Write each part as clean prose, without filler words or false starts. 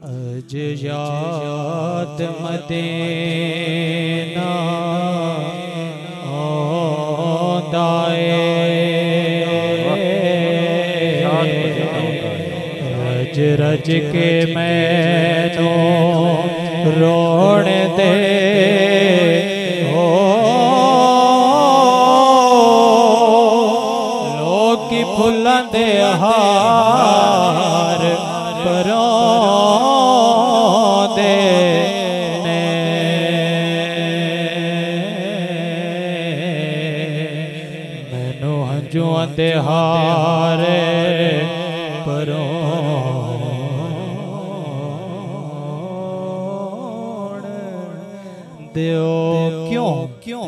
अज याद मदीना आंदा रज रज के मैनू रोण दे लोकी फुल्लां दे हार परांदे ने मैनू हंजुआं दे हार दियो क्यों क्यों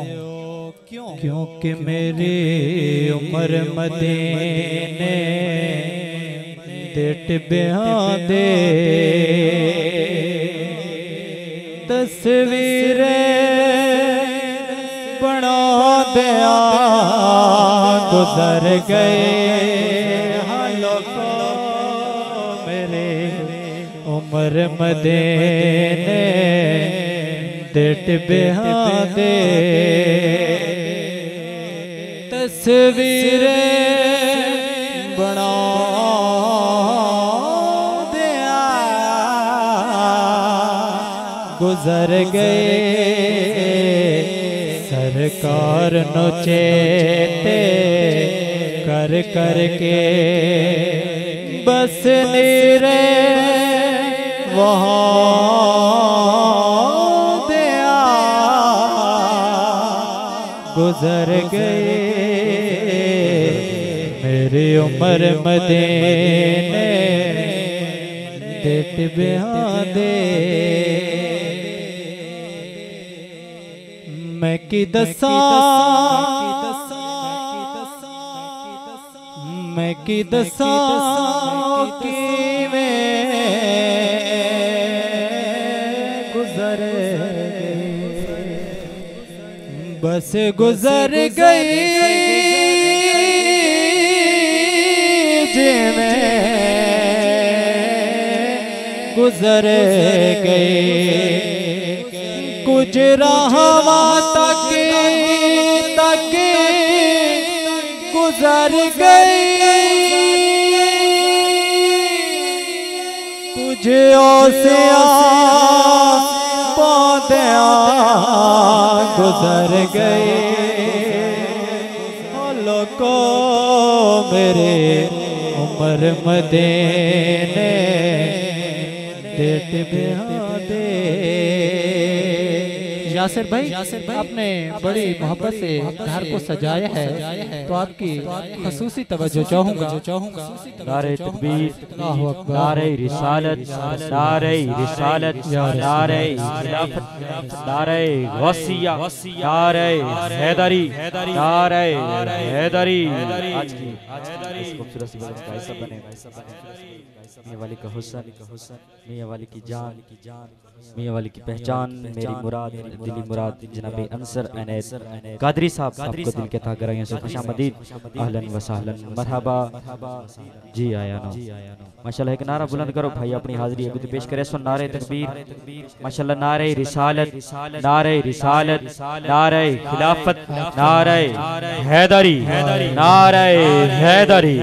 क्यों क्योंकि मेरी उम्र मदीने दे टिब्बियां दे तस्वीरें बना दिया गुजर गए मेरे उम्र मदीने दे टिब्बियां दे तस्वीरें बना दिया गुजर गए सरकार नो चेते कर कर के बस नीरे वहाँ गुजर गए मेरी उम्र मदीने दे टिब्बियां दे मैं की दसा मैं की दसा किवें गुजर बस गुजर गई जिवें गुजर गई कुछ राहां तक तक गुजर गई कुछ ओसिया पौधिया गुजर गए लोको मेरे उम्र मदीने दे टिब्बियां दे यासिर भाई आपने बड़ी मोहब्बत से घर को सजाया है तो आपकी खसूसी तवज्जो चाहूंगा नारे तकबीर नारे रिसालत नारे रिसालत नारे खिलाफत नारे गौसिया नारे हैदरी नारे हैदरी आज की इस खूबसूरत सी बलंद का हिस्सा बने मियां वाली का हुस्न मियां वाली की जान मियां वाली की पहचान मेरी मुराद दिली मुराद जनाब अंसर अनैस कादरी साहब आपको दिल के तागराइयों से खुशामदीद अहलन व सहलन मरहबा जी आया नो माशाल्लाह एक नारा बुलंद करो भाई अपनी हाजिरी अभी पेश करे सुन नारे तकबीर माशाल्लाह नारे रिसालत नारे खिलाफत नारे हैदरी नारे हैदरी